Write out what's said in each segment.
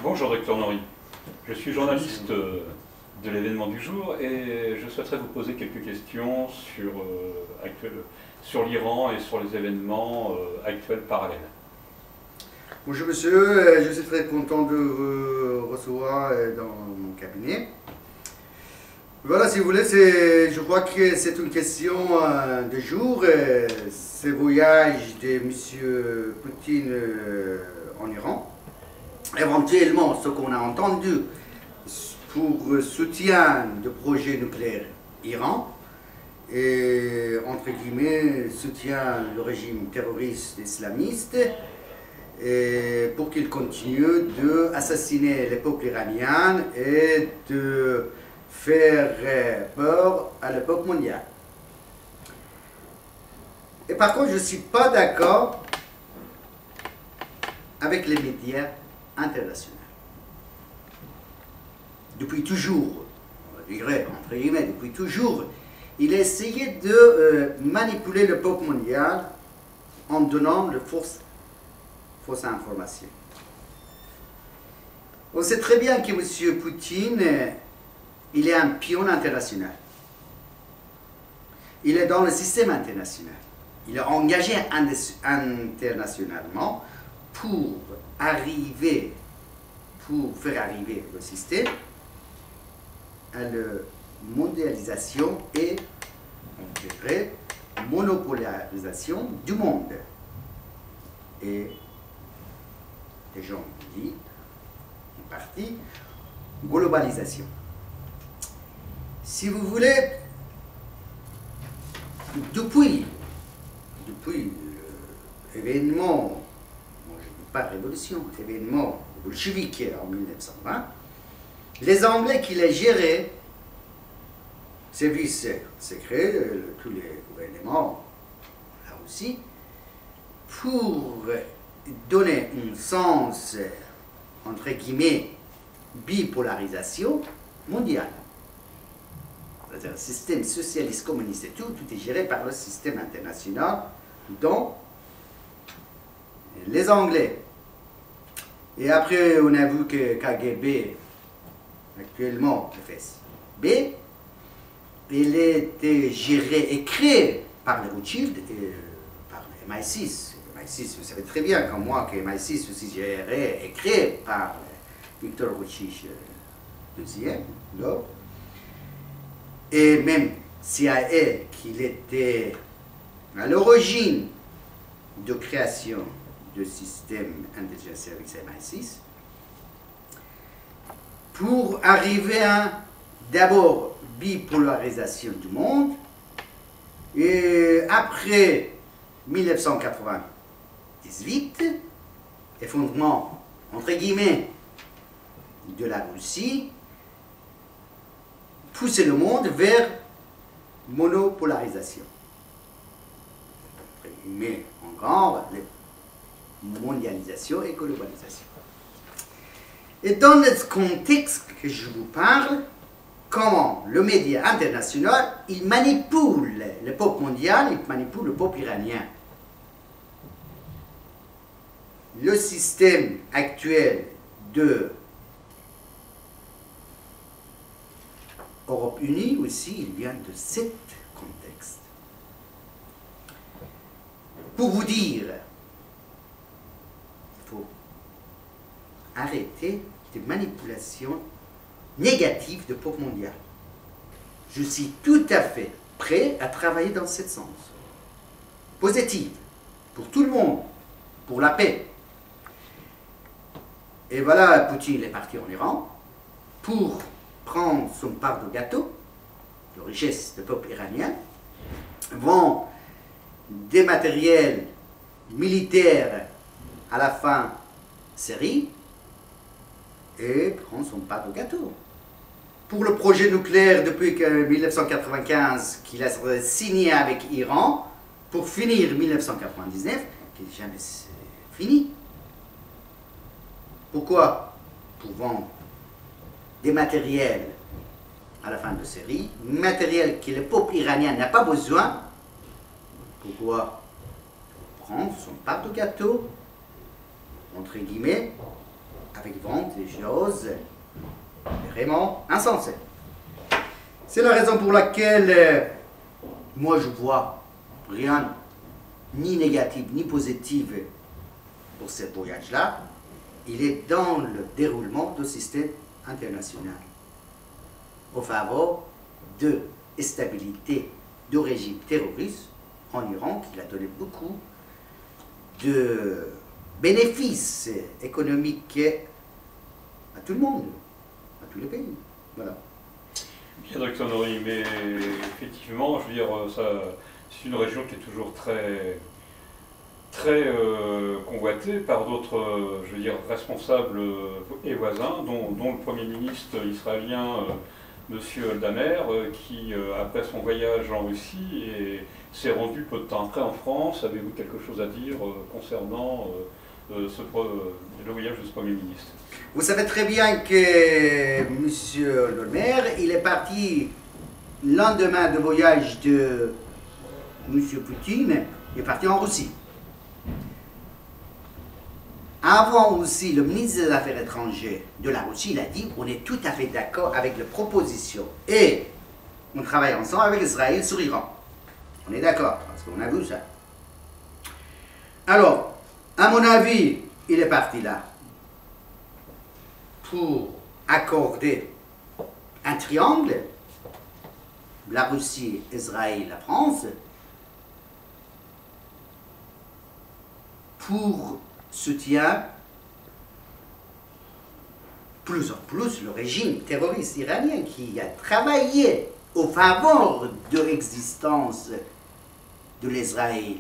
Bonjour Docteur Nori, je suis journaliste de l'événement du jour et je souhaiterais vous poser quelques questions sur l'Iran et sur les événements actuels parallèles. Bonjour monsieur, je suis très content de vous recevoir dans mon cabinet. Voilà, si vous voulez, je crois que c'est une question de jour. Ce voyage de monsieur Poutine en Iran, éventuellement ce qu'on a entendu pour soutien du projet nucléaire Iran, et entre guillemets soutient le régime terroriste islamiste, et pour qu'il continue d'assassiner les peuples iraniens et de faire peur à la peuple mondial. Et par contre, je ne suis pas d'accord avec les médias internationaux. Depuis toujours, on dirait, entre guillemets, depuis toujours, il a essayé de manipuler le peuple mondial en donnant de fausses informations. On sait très bien que M. Poutine, il est un pion international. Il est dans le système international. Il est engagé internationalement pour faire arriver le système à la mondialisation et, on dirait, monopolarisation du monde. Et les gens disent, en partie, globalisation. Si vous voulez, depuis l'événement, je ne dis pas révolution, l'événement bolchevique en 1920, les Anglais qui les géraient, services secrets, tous les gouvernements, là aussi, pour donner un sens, entre guillemets, bipolarisation mondiale. C'est-à-dire le système socialiste, communiste et tout est géré par le système international, dont les Anglais. Et après, on a vu que KGB, actuellement le FSB, il était géré et créé par les Rothschild et par le MI6. MI6, vous savez très bien comme moi que MI6 aussi géré et créé par Victor Rothschild II, et même CIA, qu'il était à l'origine de création du système Intelligence Service MI6, pour arriver à d'abord bipolarisation du monde, et après 1998, effondrement entre guillemets de la Russie, pousser le monde vers monopolarisation. Entre guillemets, en grand, mondialisation et globalisation. Et dans ce contexte que je vous parle, comment le média international, il manipule le peuple mondial, il manipule le peuple iranien. Le système actuel de Europe unie aussi, il vient de ce contexte. Pour vous dire, il faut arrêter des manipulations négatives du peuple mondial. Je suis tout à fait prêt à travailler dans ce sens. Positive, pour tout le monde, pour la paix. Et voilà, Poutine est parti en Iran pour prendre son part de gâteau, de richesse du peuple iranien, vend des matériels militaires à la fin Syrie et prend son part de gâteau. Pour le projet nucléaire depuis 1995 qu'il a signé avec Iran, pour finir 1999, qui n'est jamais fini. Pourquoi? Pour vendre des matériels à la fin de série, matériel que le peuple iranien n'a pas besoin. Pourquoi? Pour prendre son part de gâteau, entre guillemets, avec vente des choses vraiment insensées. C'est la raison pour laquelle moi je vois rien, ni négatif ni positif pour ce voyage-là. Il est dans le déroulement du système international au faveur de stabilité du régime terroriste en Iran, qui a donné beaucoup de bénéfices économiques à tout le monde, à tous les pays. Voilà. Bien, docteur Nori, mais effectivement, je veux dire, c'est une région qui est toujours très convoitée par d'autres, je veux dire, responsables et voisins, dont le Premier ministre israélien, M. Eldamer, qui, après son voyage en Russie, s'est rendu peu de temps après en France. Avez-vous quelque chose à dire concernant le voyage de ce Premier ministre? Vous savez très bien que M. Eldamer, il est parti le lendemain du voyage de M. Poutine, il est parti en Russie. Avant aussi, le ministre des Affaires étrangères de la Russie, il a dit on est tout à fait d'accord avec les propositions et on travaille ensemble avec Israël sur l'Iran. On est d'accord, parce qu'on a vu ça. Alors, à mon avis, il est parti là pour accorder un triangle, la Russie, Israël, la France, pour soutien plus en plus le régime terroriste iranien qui a travaillé au faveur de l'existence de l'Israël.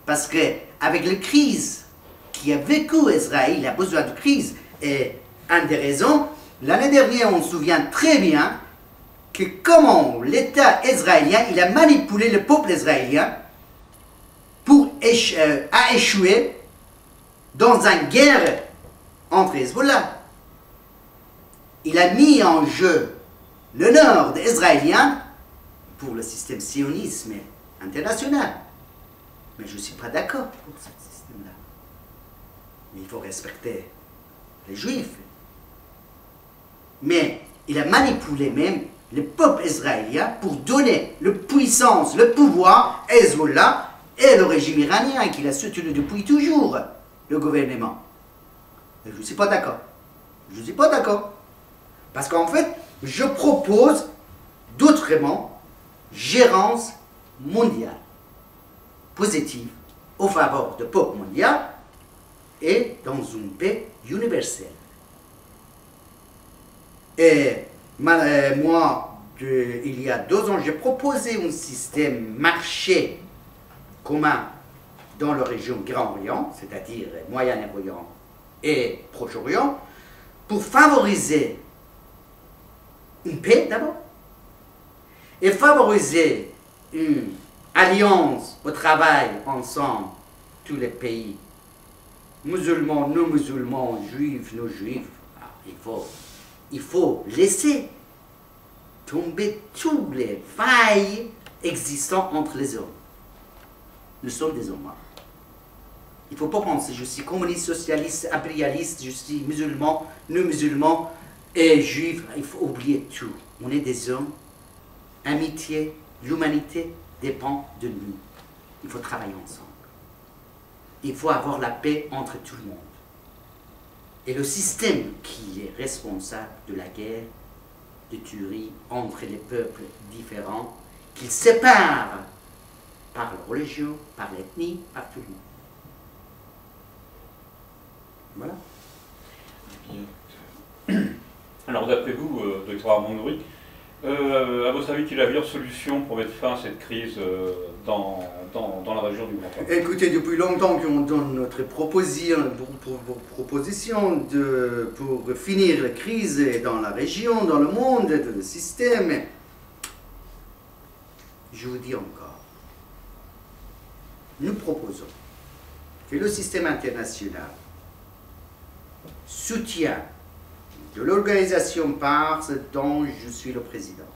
Parce qu'avec la crise qui a vécu Israël, il a besoin de crise. Et une des raisons, l'année dernière, on se souvient très bien que comment l'État israélien, il a manipulé le peuple israélien pour échouer dans une guerre entre Hezbollah. Il a mis en jeu le nord israélien pour le système sionisme international. Mais je ne suis pas d'accord pour ce système-là. Mais il faut respecter les Juifs. Mais il a manipulé même le peuple israélien pour donner la puissance, le pouvoir à Hezbollah et le régime iranien qu'il a soutenu depuis toujours, le gouvernement. Et je ne suis pas d'accord. Je ne suis pas d'accord. Parce qu'en fait, je propose d'autrement gérance mondiale, positive, au faveur du peuple mondial et dans une paix universelle. Et moi, il y a 2 ans, j'ai proposé un système marché commun dans la région Grand Orient, c'est-à-dire Moyen-Orient et Proche-Orient, pour favoriser une paix d'abord, et favoriser une alliance au travail ensemble, tous les pays, musulmans, non musulmans, juifs, non juifs. Il faut laisser tomber toutes les failles existantes entre les hommes. Nous sommes des hommes. Il ne faut pas penser, je suis communiste, socialiste, impérialiste, je suis musulman, non musulman et juif. Il faut oublier tout. On est des hommes. Amitié, l'humanité dépend de nous. Il faut travailler ensemble. Il faut avoir la paix entre tout le monde. Et le système qui est responsable de la guerre, de tuerie entre les peuples différents, qu'il sépare par la religion, par l'ethnie, par tout le monde. Voilà. Bien. Alors d'après vous, docteur Armand Nori, à votre avis, quelle est la meilleure solution pour mettre fin à cette crise dans la région du Grand Orient? Écoutez, depuis longtemps qu'on donne notre proposition pour finir la crise dans la région, dans le monde, dans le système. Je vous dis encore, nous proposons que le système international soutient de l'organisation PARS dont je suis le président,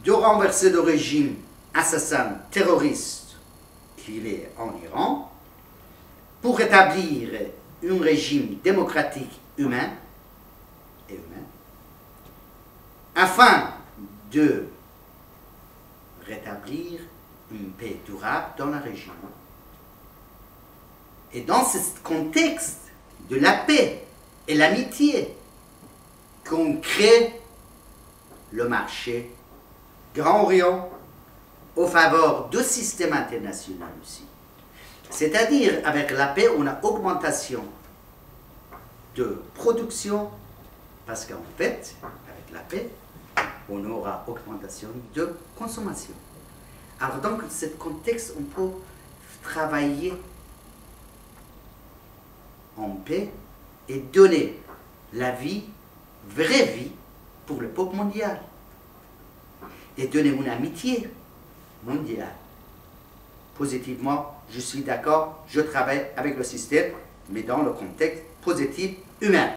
de renverser le régime assassin terroriste qu'il est en Iran, pour établir un régime démocratique humain, afin de rétablir une paix durable dans la région. Et dans ce contexte de la paix et l'amitié, qu'on crée le marché Grand Orient en faveur du système international aussi. C'est-à-dire, avec la paix, on a augmentation de production, parce qu'en fait, avec la paix, on aura augmentation de consommation. Alors, dans ce contexte, on peut travailler en paix et donner la vie, vraie vie, pour le peuple mondial. Et donner une amitié mondiale. Positivement, je suis d'accord, je travaille avec le système, mais dans le contexte positif humain.